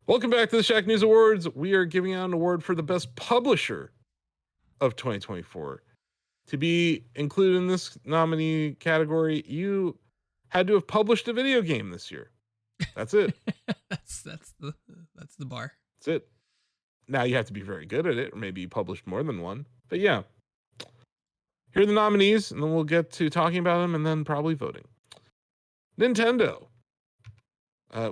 Welcome back to the Shacknews Awards. We are giving out an award for the best publisher of 2024. To be included in this nominee category, you had to have published a video game this year. That's it. that's the bar. That's it. Now you have to be very good at it, or maybe you published more than one. But yeah, here are the nominees, and then we'll get to talking about them and then probably voting. Nintendo,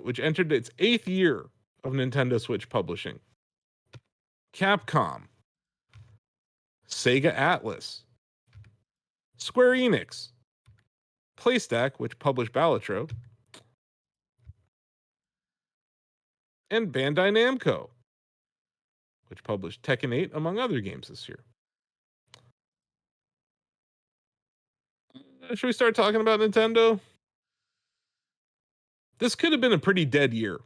which entered its 8th year of Nintendo Switch publishing. Capcom, Sega Atlas, Square Enix, PlayStack, which published Balatro, and Bandai Namco, which published Tekken 8, among other games this year. Should we start talking about Nintendo? This could have been a pretty dead year.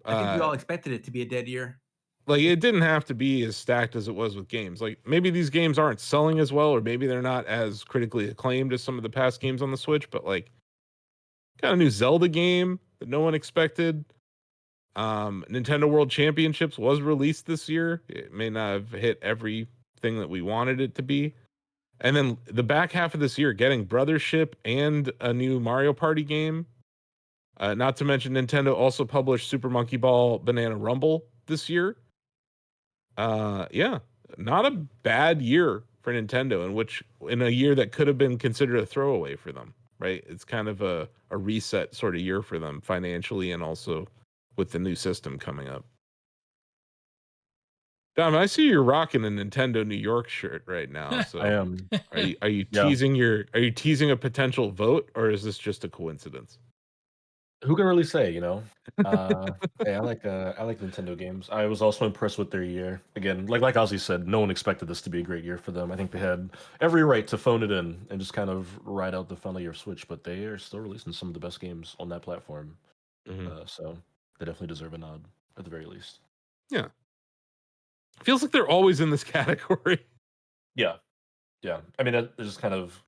I think we all expected it to be a dead year. Like, it didn't have to be as stacked as it was with games. Like, maybe these games aren't selling as well, or maybe they're not as critically acclaimed as some of the past games on the Switch, but like, got a new Zelda game that no one expected. Nintendo World Championships was released this year. It may not have hit everything that we wanted it to be. And then the back half of this year, getting Brothership and a new Mario Party game. Not to mention, Nintendo also published Super Monkey Ball Banana Rumble this year. Yeah, not a bad year for Nintendo, in a year that could have been considered a throwaway for them, right? It's kind of a reset sort of year for them financially, and also with the new system coming up. Dom, I see you're rocking a Nintendo New York shirt right now. So I am. Are you teasing are you teasing a potential vote, or is this just a coincidence? Who can really say, you know? Hey, I like Nintendo games. I was also impressed with their year. Again, like Ozzy said, no one expected this to be a great year for them. I think they had every right to phone it in and just kind of ride out the final year of Switch, but they are still releasing some of the best games on that platform. So they definitely deserve a nod at the very least. Yeah. Feels like they're always in this category. Yeah. I mean, that just kind of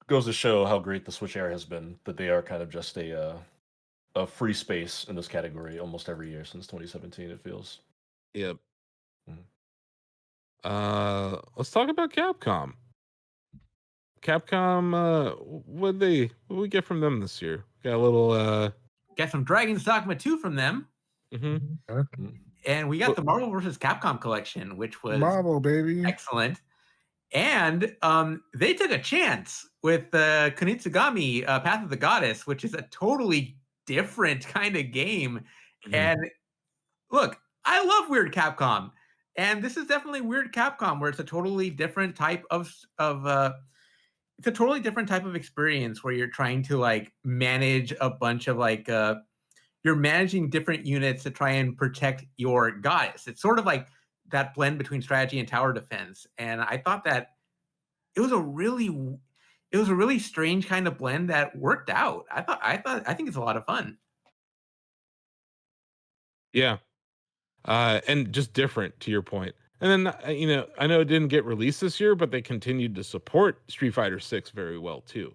goes to show how great the Switch era has been, that they are kind of just a free space in this category almost every year since 2017, it feels. Yep. Let's talk about Capcom. What we get from them this year? Got a little Got some Dragon's Dogma 2 from them. And we got the Marvel vs. Capcom collection, which was Marvel, baby, excellent. And they took a chance with Kunitsugami, Path of the Goddess, which is a totally different kind of game. And look, I love Weird Capcom, and this is definitely Weird Capcom, where it's a totally different type of it's a totally different type of experience where you're trying to like manage a bunch of like you're managing different units to try and protect your goddess. It's sort of like that blend between strategy and tower defense. And I thought that it was a really strange kind of blend that worked out. I think it's a lot of fun. Yeah. And just different, to your point. And then, I know it didn't get released this year, but they continued to support Street Fighter 6 very well too.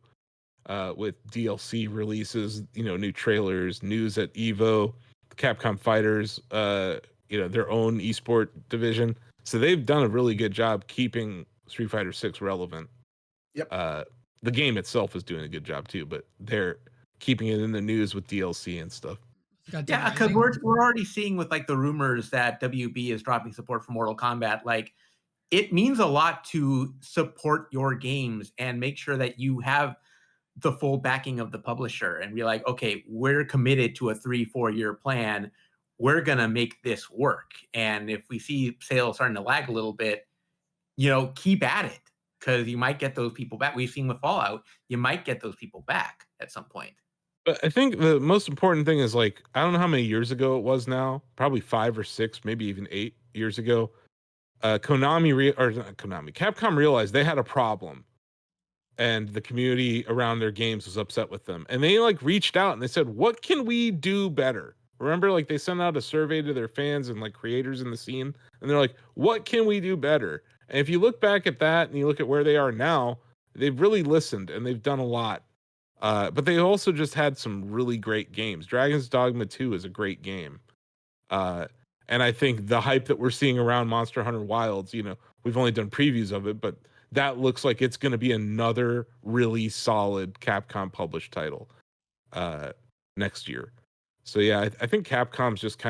With DLC releases, new trailers, news at Evo, Capcom Fighters, their own esport division. So they've done a really good job keeping Street Fighter 6 relevant. Yep. The game itself is doing a good job too, but they're keeping it in the news with DLC and stuff. Yeah, because we're already seeing with like the rumors that WB is dropping support for Mortal Kombat. Like, it means a lot to support your games and make sure that you have the full backing of the publisher and be like, okay, we're committed to a 3-4 year plan. We're going to make this work. And if we see sales starting to lag a little bit, keep at it, because you might get those people back. We've seen with Fallout, you might get those people back at some point. But I think the most important thing is, like, I don't know how many years ago it was now, probably 5 or 6, maybe even 8 years ago. Capcom realized they had a problem, and the community around their games was upset with them. And they like reached out and they said, what can we do better? Remember, like, they sent out a survey to their fans and like creators in the scene, and they're like, what can we do better? And if you look back at that and you look at where they are now, they've really listened and they've done a lot. But they also just had some really great games. Dragon's Dogma 2 is a great game. And I think the hype that we're seeing around Monster Hunter Wilds, we've only done previews of it, but that looks like it's going to be another really solid Capcom published title next year. So yeah, I think Capcom's just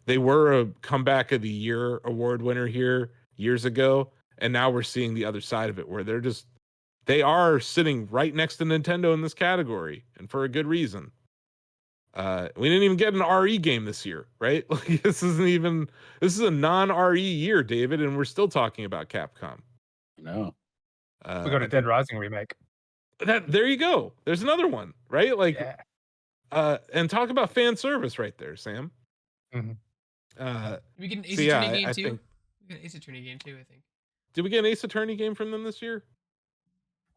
they were a comeback of the year award winner here years ago, and now we're seeing the other side of it where they are sitting right next to Nintendo in this category, and for a good reason. We didn't even get an RE game this year, right? Like this is a non-RE year, David, and we're still talking about Capcom. No. We got a Dead Rising remake. There you go. There's another one, right? Like, Yeah. And talk about fan service right there, Sam. Mm-hmm. We get an Ace so Attorney yeah, game too. Think, we got an Ace Attorney game too, I think. Did we get an Ace Attorney game from them this year?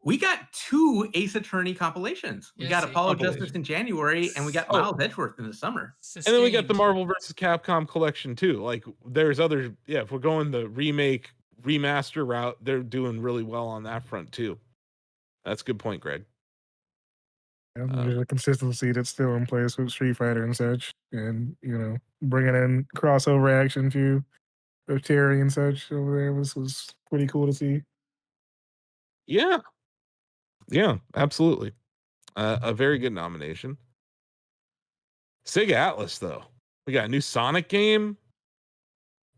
We got 2 Ace Attorney compilations. We got Apollo Justice in January, and we got Miles Edgeworth in the summer. Sustained. And then we got the Marvel vs. Capcom collection too. Like there's other, if we're going the remake, remaster route, they're doing really well on that front too. That's a good point, Greg. There's a consistency that's still in place with Street Fighter and such, and bringing in crossover action too, of Terry and such over there was pretty cool to see. Yeah, absolutely. A very good nomination. Sega Atlas, though. We got a new Sonic game.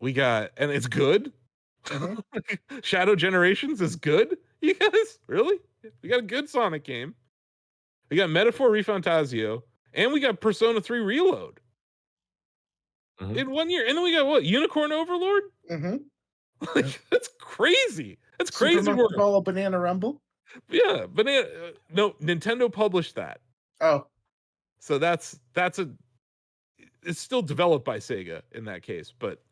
And it's good. Shadow Generations is good. You guys, really? We got a good Sonic game. We got Metaphor Refantasio, and we got Persona 3 Reload. In 1 year. And then we got what? Unicorn Overlord? Like, that's crazy. That's crazy Super work. Mario Banana Rumble? Yeah, no, Nintendo published that. Oh. So it's still developed by Sega in that case, but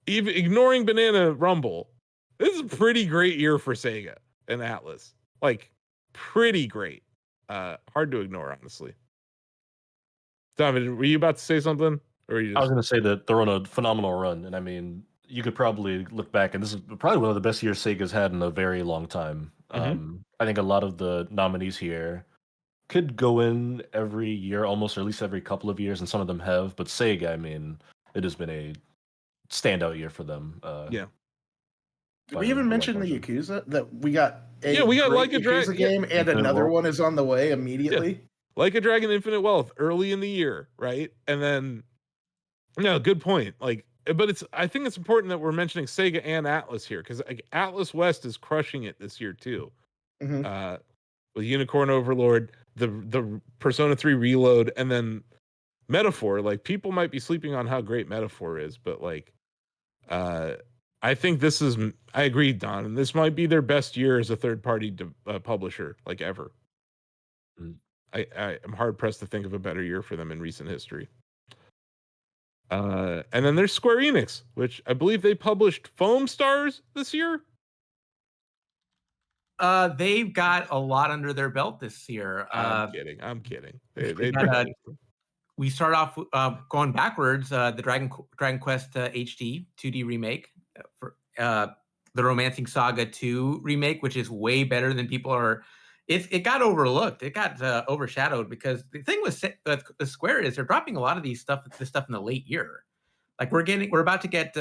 even ignoring Banana Rumble, this is a pretty great year for Sega and Atlas. Like pretty great. Hard to ignore, honestly. David, were you about to say something? Or I was going to say that they're on a phenomenal run, and I mean, you could probably look back, and this is probably one of the best years Sega's had in a very long time. I think a lot of the nominees here could go in every year, almost, or at least every couple of years, and some of them have. But Sega, I mean, it has been a standout year for them. Did we even mention the Yakuza? That we got we got Like a Yakuza game, and another one is on the way immediately. Yeah. Like a Dragon Infinite Wealth early in the year, right? And then, no, good point. Like, but I think it's important that we're mentioning Sega and Atlas here, because like, Atlas West is crushing it this year too. With Unicorn Overlord, the Persona 3 Reload, and then Metaphor. Like, people might be sleeping on how great Metaphor is, but like, I think I agree, Don, and this might be their best year as a third-party publisher, like ever. I am hard pressed to think of a better year for them in recent history. And then there's Square Enix, which I believe they published Foam Stars this year. They've got a lot under their belt this year. I'm kidding. We start off going backwards. The Dragon Quest HD 2D remake for the Romancing Saga 2 remake, which is way better than people are. It got overlooked. It got overshadowed because the thing with the Square is they're dropping a lot of this stuff in the late year. Like we're about to get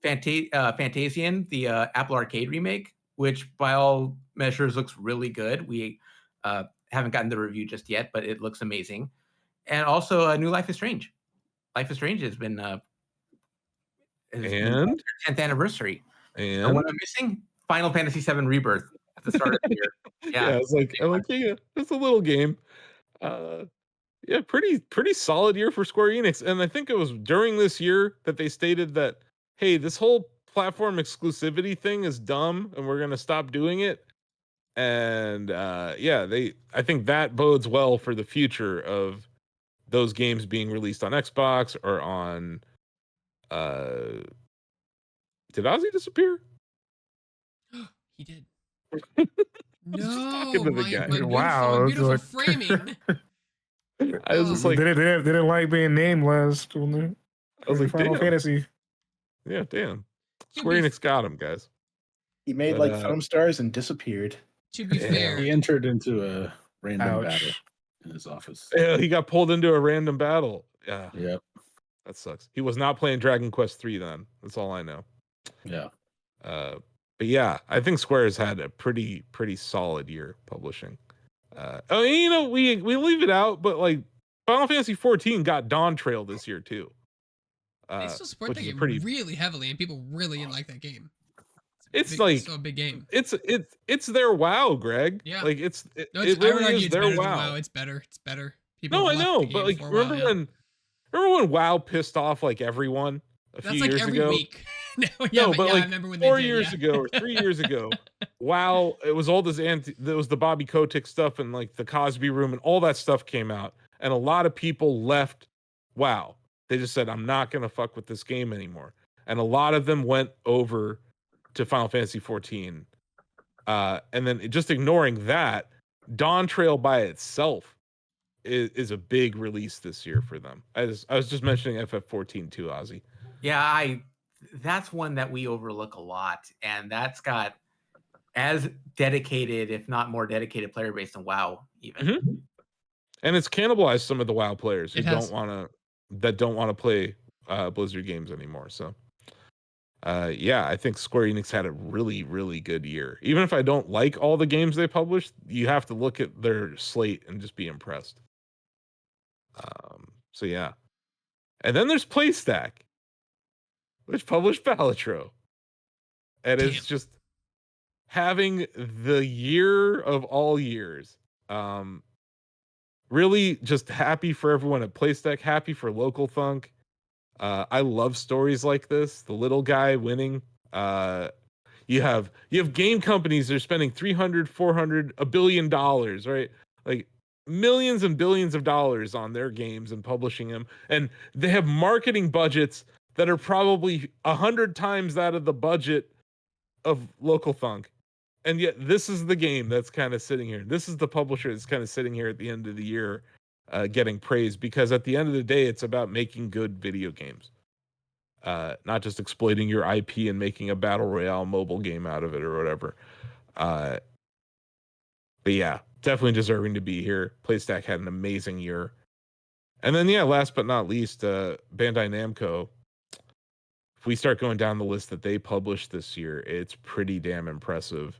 Fantasian, the Apple Arcade remake, which by all measures looks really good. We haven't gotten the review just yet, but it looks amazing. And also, New Life is Strange. Life is Strange has been their 10th anniversary. And what I'm missing? Final Fantasy VII Rebirth at the start of the year. Yeah, I was like, it's a little game. Pretty solid year for Square Enix. And I think it was during this year that they stated that, hey, this whole platform exclusivity thing is dumb and we're going to stop doing it. And I think that bodes well for the future of those games being released on Xbox or on did Ozzy disappear? He did. Talking to the guy. My beautiful framing. I was just like, they didn't like being named last on the I was like, Final Fantasy. Yeah, damn. Square Enix got him, guys. He made like Foam Stars and disappeared. To be fair, he entered into a random battle in his office. Yeah, he got pulled into a random battle. Yeah. Yep. That sucks. He was not playing Dragon Quest 3 then. That's all I know. Yeah. But yeah, I think Square has had a pretty solid year publishing. We leave it out, but like Final Fantasy 14 got Dawn Trail this year too. They still support which that is game really heavily, and people really like that game. It's still a big game. It's their WoW, Greg. Yeah. Like it I really would argue is it's their better WoW. than WoW. It's better. It's better. People No, I have left know, the but game like for a while, remember when WoW pissed off like everyone a That's few like years every ago? week. But like I remember when 4 they did, years ago or 3 years ago, WoW, it was all this there was the Bobby Kotick stuff and like the Cosby Room and all that stuff came out, and a lot of people left WoW. They just said, I'm not gonna fuck with this game anymore. And a lot of them went over to Final Fantasy 14. And then just ignoring that, Dawn Trail by itself is a big release this year for them. I was just mentioning FF14 too, Ozzy. Yeah, that's one that we overlook a lot, and that's got as dedicated, if not more dedicated, player base than WoW even. Mm-hmm. And it's cannibalized some of the WoW players who don't want to play Blizzard games anymore. So yeah, I think Square Enix had a really good year. Even if I don't like all the games they published, you have to look at their slate and just be impressed. So yeah. And then there's PlayStack, which published Balatro. And it's just having the year of all years. Really just happy for everyone at PlayStack, happy for Local Thunk. I love stories like this. The little guy winning. You have game companies that are spending $300, $400, $1 billion, right? Like millions and billions of dollars on their games and publishing them, and they have marketing budgets that are probably 100 times that of the budget of Local Thunk. And yet this is the game that's kind of sitting here. This is the publisher that's kind of sitting here at the end of the year getting praise, because at the end of the day, it's about making good video games. Not just exploiting your IP and making a battle royale mobile game out of it or whatever. But yeah, definitely deserving to be here. PlayStack had an amazing year. And then yeah, last but not least, Bandai Namco. If we start going down the list that they published this year, it's pretty damn impressive.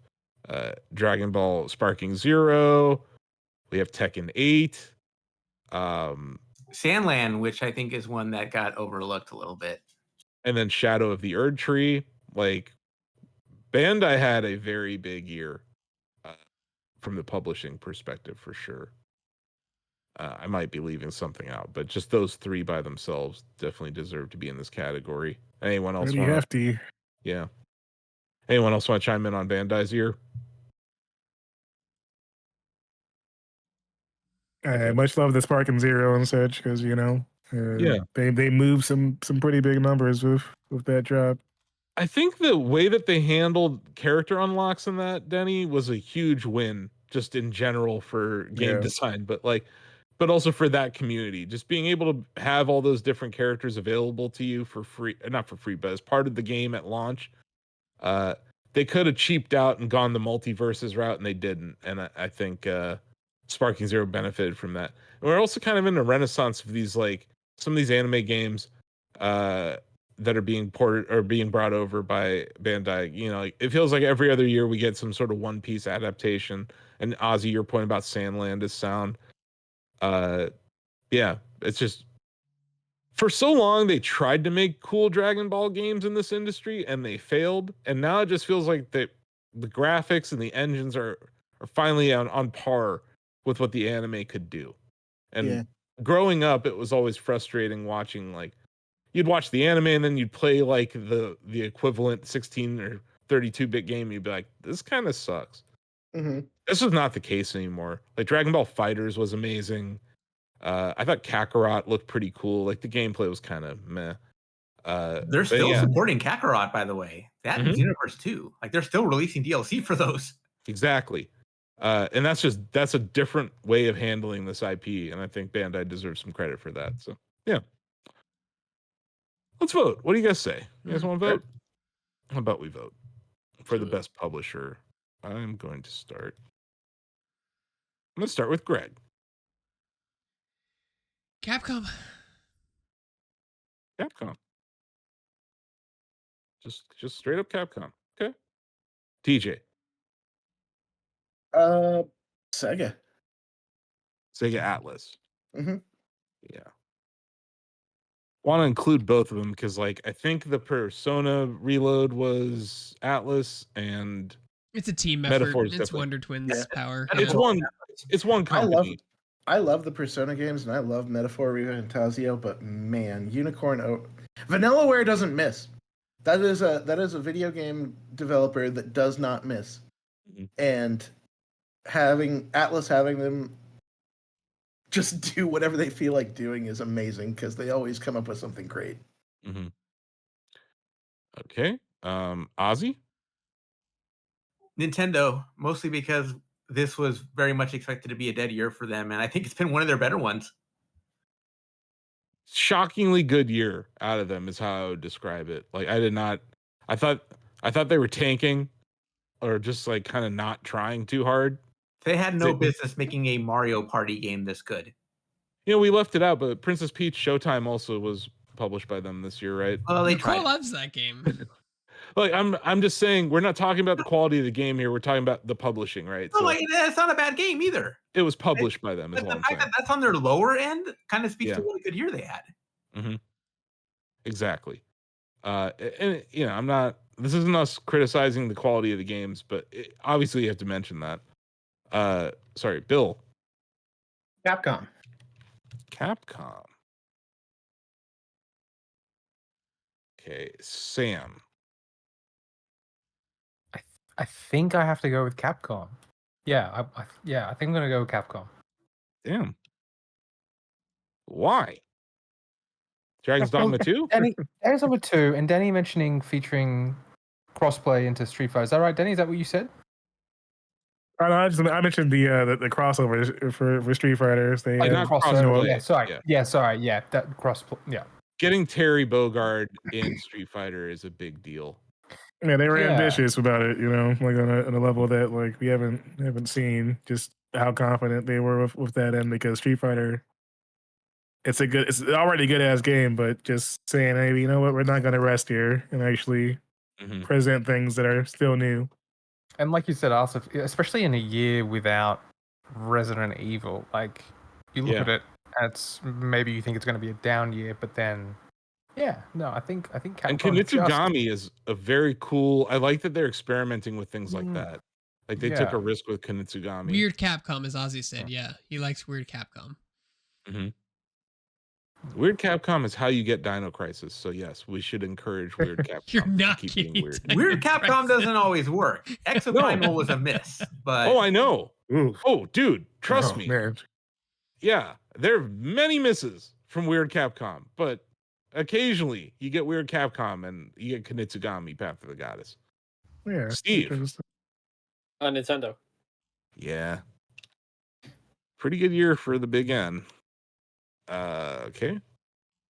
Dragon Ball Sparking Zero. We have Tekken 8. Sandland, which I think is one that got overlooked a little bit. And then Shadow of the Erd Tree. Like, Bandai had a very big year from the publishing perspective for sure. I might be leaving something out, but just those three by themselves definitely deserve to be in this category. Anyone else Pretty hefty. Yeah. Anyone else want to chime in on Bandai's year? I much love the Sparking Zero and such, because they moved some pretty big numbers with that drop. I think the way that they handled character unlocks in that, Denny, was a huge win just in general for game design, but also for that community. Just being able to have all those different characters available to you for free, not for free, but as part of the game at launch. They could have cheaped out and gone the multiverses route, and they didn't. And I think Sparking Zero benefited from that. And we're also kind of in a renaissance of these, like, some of these anime games that are being ported or being brought over by Bandai. It feels like every other year we get some sort of One Piece adaptation. And Ozzy, your point about Sandland is sound. Yeah, it's just, for so long they tried to make cool Dragon Ball games in this industry and they failed. And now it just feels like the graphics and the engines are finally on par with what the anime could do. And growing up, it was always frustrating watching, like, you'd watch the anime and then you'd play like the equivalent 16 or 32-bit game. And you'd be like, this kind of sucks. Mm-hmm. This is not the case anymore. Like, Dragon Ball Fighters was amazing. I thought Kakarot looked pretty cool. Like, the gameplay was kind of meh. They're still supporting Kakarot, by the way. That universe too. Like, they're still releasing DLC for those. Exactly. And that's a different way of handling this IP, and I think Bandai deserves some credit for that. So yeah. Let's vote. What do you guys say? You guys want to vote? How about we vote for the best publisher? I'm going to start. I'm going to start with Greg. Capcom. Capcom. Just straight up Capcom. Okay. TJ. Sega. Sega Atlas. Mm-hmm. Yeah. Want to include both of them because, like, I think the Persona Reload was Atlas, and It's a team effort. Metaphor is It's definitely Wonder Twins power. it's Yeah. one. It's one company. I love the Persona games, and I love Metaphor, Refantasio, but man, Vanillaware doesn't miss. That is a video game developer that does not miss. Mhm. And having them just do whatever they feel like doing is amazing because they always come up with something great. Mm-hmm. Okay. Ozzy? Nintendo, mostly because this was very much expected to be a dead year for them, and I think it's been one of their better ones. Shockingly good year out of them is how I would describe it. Like, I thought they were tanking, or just like kind of not trying too hard. They had no business making a Mario Party game this good. You know, we left it out, but Princess Peach Showtime also was published by them this year, right? Well, they Nicole tried. loves that game. Like, I'm just saying, we're not talking about the quality of the game here. We're talking about the publishing, right? No, So like, it's not a bad game either. it was published by them, is But what the I'm fact saying. that that's on their lower end kind of speaks to Yeah. what a good year they had. Mm-hmm. Exactly. And you know, I'm not. This isn't us criticizing the quality of the games, but obviously you have to mention that. Sorry, Bill. Capcom. Capcom. Okay, Sam. I think I have to go with Capcom. Yeah, I think I'm gonna go with Capcom. Damn. Why? Dragon's Dogma 2? Dragon's Dogma 2, and Danny mentioning featuring crossplay into Street Fighter. Is that right, Danny? Is that what you said? I mentioned the crossover for Street Fighters. They not crossover. crossplay. Yeah, sorry. Yeah. Yeah, sorry. Yeah, that crossplay. Yeah. Getting Terry Bogard in Street Fighter is a big deal. Yeah, they were Yeah. ambitious about it, you know, like on a level that like we haven't seen. Just how confident they were with that end, because Street Fighter, it's already good ass game, but just saying, hey, you know what, we're not gonna rest here and actually Mhm. present things that are still new. And like you said, also, especially in a year without Resident Evil, like you look Yeah. at it, and it's maybe you think it's going to be a down year, but then, yeah, no, I think Capcom And Kunitsugami is a very cool. I like that they're experimenting with things like that. Like, they took Yeah. a risk with Kunitsugami. Weird Capcom, as Ozzy said. Yeah, he likes weird Capcom. Mm-hmm. Weird Capcom is how you get Dino Crisis. So yes, we should encourage Weird Capcom. You're not to keep being kidding. weird. Weird Capcom doesn't always work. Exoprimal was a miss, but Oh, I know. Ooh. Oh, dude, trust me. Man. Yeah, there are many misses from Weird Capcom, but occasionally you get Weird Capcom and you get Kunitsugami, Path of the Goddess. Yeah. Steve. Nintendo. Yeah. Pretty good year for the big N. Okay.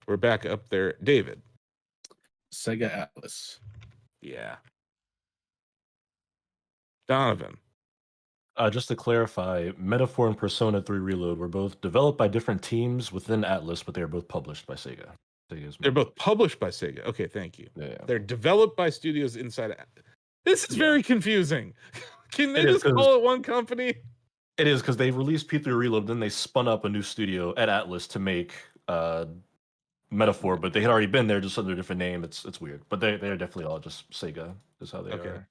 We're back up there. David. Sega Atlas. Yeah. Donovan. Just to clarify, Metaphor and Persona 3 Reload were both developed by different teams within Atlas, but they are both published by Sega. They're both published by Sega. Okay, thank you. Yeah. They're developed by studios inside. This is very confusing. Can they It is, just call it one company? It is, because they released P3 Reload, then they spun up a new studio at Atlas to make Metaphor, but they had already been there just under a different name. It's weird, but they're definitely all just Sega. Is how they are.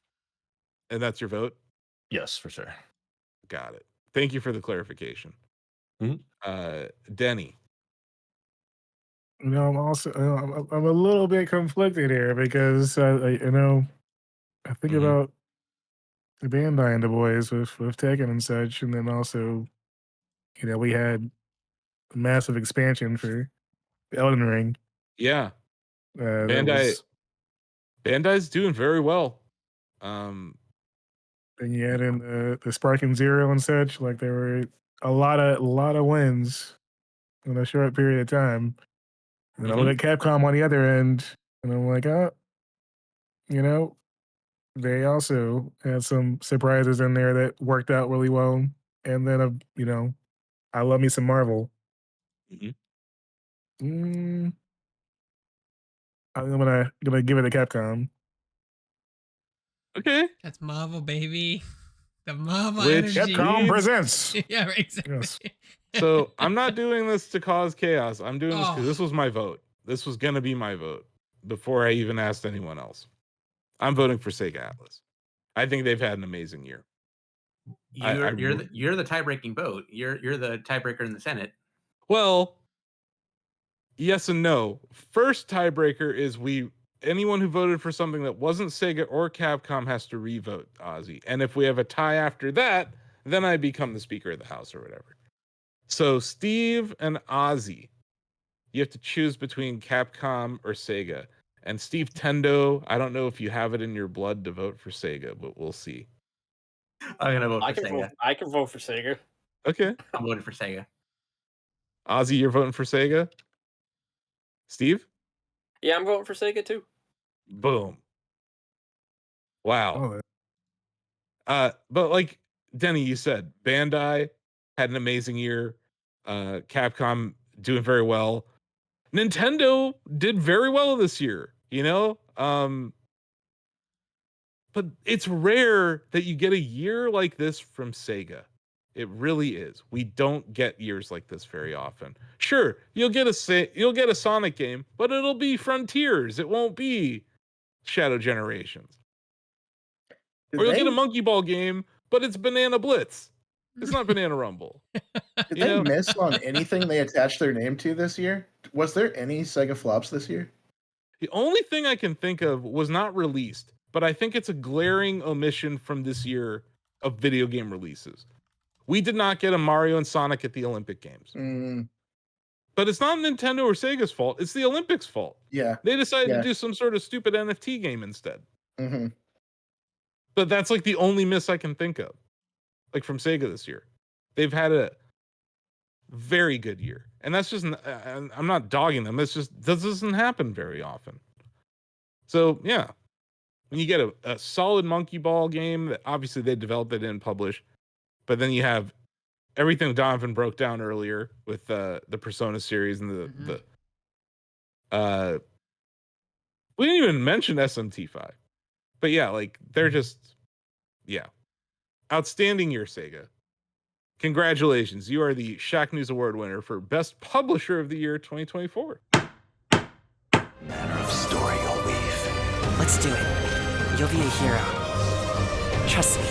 And that's your vote? Yes, for sure. Got it. Thank you for the clarification. Mhm. Denny. You know, I'm a little bit conflicted here because I think about the Bandai and the boys with Tekken and such, and then also, we had a massive expansion for Elden Ring. Yeah. Bandai's doing very well. And you had in the Sparking Zero and such, like there were a lot of wins in a short period of time. And I look at Capcom on the other end, and I'm like, they also had some surprises in there that worked out really well. And then, I love me some Marvel. I'm gonna give it to Capcom. Okay. That's Marvel, baby. The Marvel Which energy. Capcom Needs- presents. Yeah, right, exactly. Yes. So I'm not doing this to cause chaos. I'm doing this because Oh. this was my vote. This was gonna be my vote before I even asked anyone else. I'm voting for Sega Atlas. I think they've had an amazing year. You're the tie-breaking vote. You're the tiebreaker in the Senate. Well, yes and no. First tiebreaker is anyone who voted for something that wasn't Sega or Capcom has to re-vote Ozzy. And if we have a tie after that, then I become the Speaker of the House or whatever. So Steve and Ozzy, you have to choose between Capcom or Sega. And Steve Tendo, I don't know if you have it in your blood to vote for Sega, but we'll see. I'm gonna vote for Sega. I can vote for Sega. Okay. I'm voting for Sega. Ozzy, you're voting for Sega? Steve? Yeah, I'm voting for Sega too. Boom. Wow. Oh, But like Denny, you said Bandai had an amazing year. Capcom doing very well. Nintendo did very well this year, you know? But it's rare that you get a year like this from Sega. It really is. We don't get years like this very often. Sure, you'll get a Sonic game, but it'll be Frontiers. It won't be Shadow Generations. Did Or you'll they, get a Monkey Ball game, but it's Banana Blitz. It's not Banana Rumble. did you they know? miss on anything they attached their name to this year? Was there any Sega flops this year? The only thing I can think of was not released, but I think it's a glaring omission from this year of video game releases. We did not get a Mario and Sonic at the Olympic Games. Mm, But it's not Nintendo or Sega's fault. It's the Olympics' fault. yeah. They decided Yeah. to do some sort of stupid NFT game instead. Hmm. But that's like the only miss I can think of, like from Sega this year. They've had a very good year. And that's just, I'm not dogging them. It's just, this doesn't happen very often. So, yeah. When you get a solid Monkey Ball game that obviously they developed, they didn't publish, but then you have everything Donovan broke down earlier with the Persona series and we didn't even mention SMT5. But yeah, like they're just outstanding year, Sega. Congratulations. You are the Shacknews Award winner for Best Publisher of the Year 2024. Manner of story you'll weave. Let's do it. You'll be a hero. Trust me.